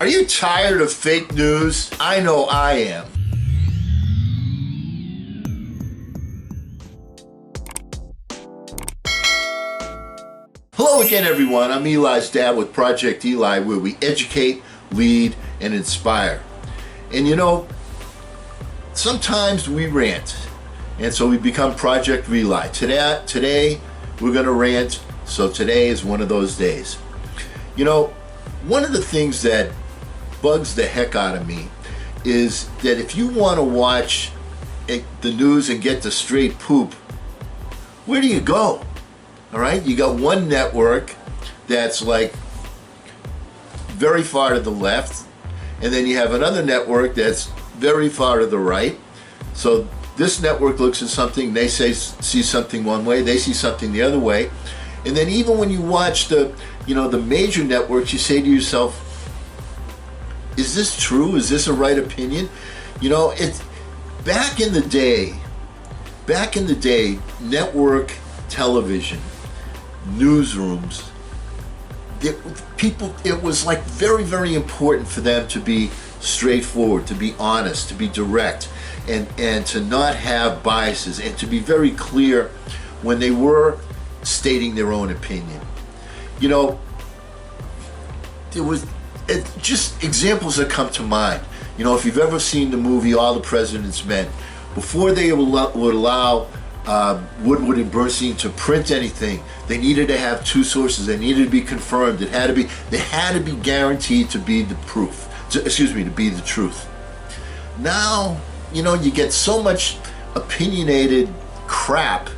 Are you tired of fake news? I know I am. Hello again, everyone. I'm Eli's dad with Project Eli, where we educate, lead, and inspire. And you know, sometimes we rant, and so we become Project Eli. Today we're going to rant, so today is one of those days. You know, one of the things that bugs the heck out of me is that if you want to watch the news and get the straight poop, where do you go? All right, you got one network that's like very far to the left, and then you have another network that's very far to the right. So this network looks at something, they see something one way, they see something the other way. And then even when you watch the major networks, you say to yourself, is this true? Is this a right opinion? You know, it's back in the day, network television, newsrooms, it was like very, very important for them to be straightforward, to be honest, to be direct, and to not have biases, and to be very clear when they were stating their own opinion. You know, just examples that come to mind. You know, if you've ever seen the movie All the President's Men, before they would allow Woodward and Bernstein to print anything, they needed to have two sources. They needed to be confirmed. They had to be guaranteed to be the be the truth. Now, you know, you get so much opinionated crap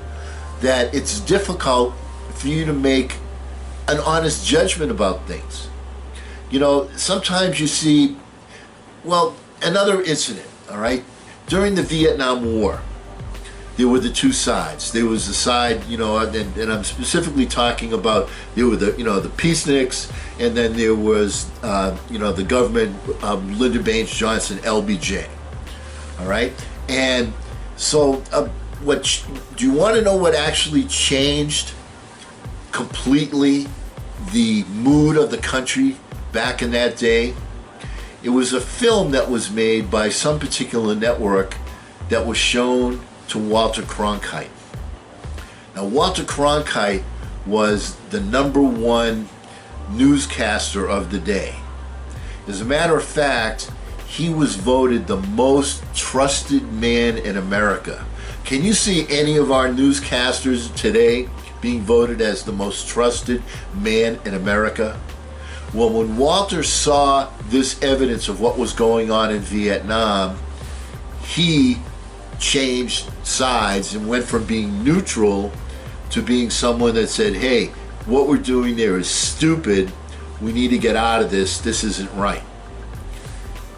that it's difficult for you to make an honest judgment about things. You know, sometimes you see, well, another incident, all right? During the Vietnam War, there were the two sides. There was the side, you know, and I'm specifically talking about, there were the peaceniks, and then there was, the government, Lyndon Baines Johnson, LBJ, all right? And so, do you want to know what actually changed completely the mood of the country back in that day? It was a film that was made by some particular network that was shown to Walter Cronkite. Now, Walter Cronkite was the #1 newscaster of the day. As a matter of fact, he was voted the most trusted man in America. Can you see any of our newscasters today being voted as the most trusted man in America? Well, when Walter saw this evidence of what was going on in Vietnam, he changed sides and went from being neutral to being someone that said, hey, what we're doing there is stupid. We need to get out of this. This isn't right.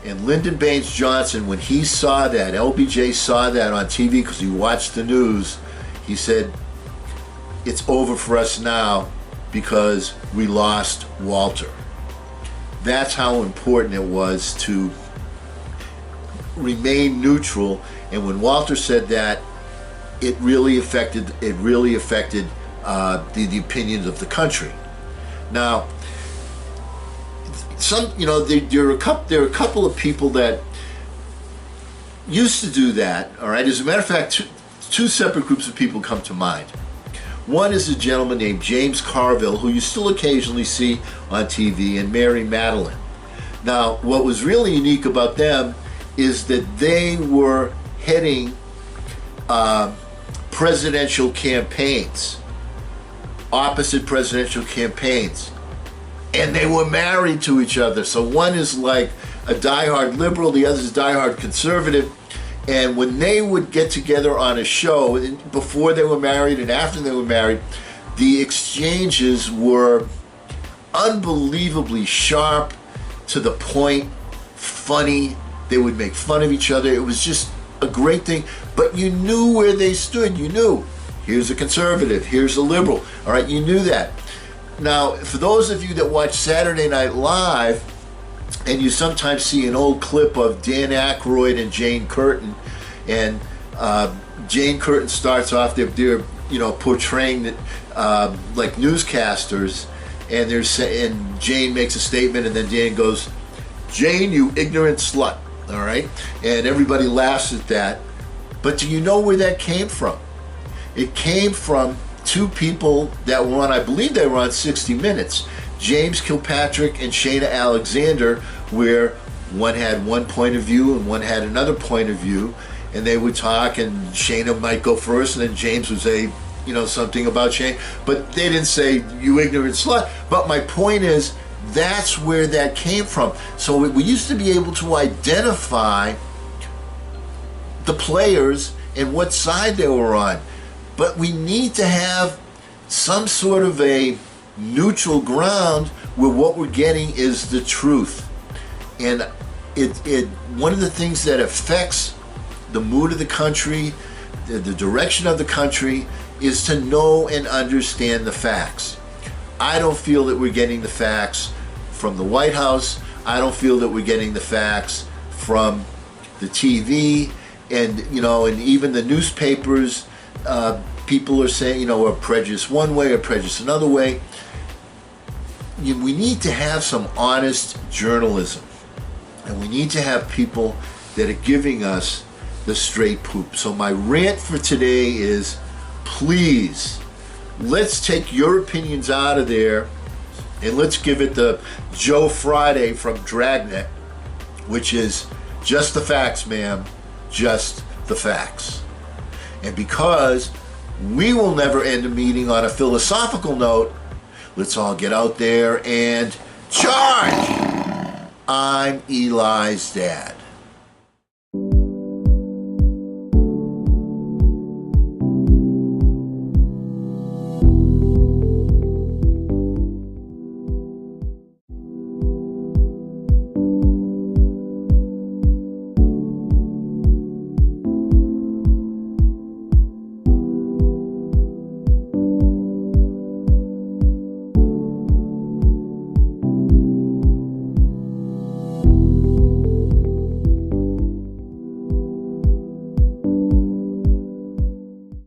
And Lyndon Baines Johnson, when he saw that, LBJ saw that on TV because he watched the news, he said, it's over for us now because we lost Walter. That's how important it was to remain neutral. And when Walter said that, it really affected the opinions of the country. Now, there are a couple of people that used to do that. All right. As a matter of fact, two separate groups of people come to mind. One is a gentleman named James Carville, who you still occasionally see on TV, and Mary Madeline. Now, what was really unique about them is that they were heading presidential campaigns, opposite presidential campaigns, and they were married to each other. So one is like a diehard liberal, the other is diehard conservative. And when they would get together on a show, before they were married and after they were married, the exchanges were unbelievably sharp, to the point, funny. They would make fun of each other. It was just a great thing. But you knew where they stood. You knew, here's a conservative, here's a liberal. All right, you knew that. Now, for those of you that watch Saturday Night Live, and you sometimes see an old clip of Dan Aykroyd and Jane Curtin, and Jane Curtin starts off, they're portraying like newscasters, and Jane makes a statement, and then Dan goes, Jane, you ignorant slut. All right? And everybody laughs at that. But do you know where that came from? It came from two people that were on, I believe they were on 60 Minutes. James Kilpatrick and Shana Alexander, where one had one point of view and one had another point of view. And they would talk, and Shana might go first, and then James would say, you know, something about Shane. But they didn't say, you ignorant slut. But my point is, that's where that came from. So we used to be able to identify the players and what side they were on. But we need to have some sort of a neutral ground where what we're getting is the truth. And one of the things that affects the mood of the country, the direction of the country, is to know and understand the facts. I don't feel that we're getting the facts from the White House. I don't feel that we're getting the facts from the TV, and and even the newspapers. People are saying, we're prejudiced one way or prejudiced another way. We need to have some honest journalism, and we need to have people that are giving us the straight poop. So my rant for today is, please, let's take your opinions out of there, and let's give it the Joe Friday from Dragnet, which is just the facts, ma'am, just the facts. And because we will never end a meeting on a philosophical note, let's all get out there and charge! I'm Eli's dad.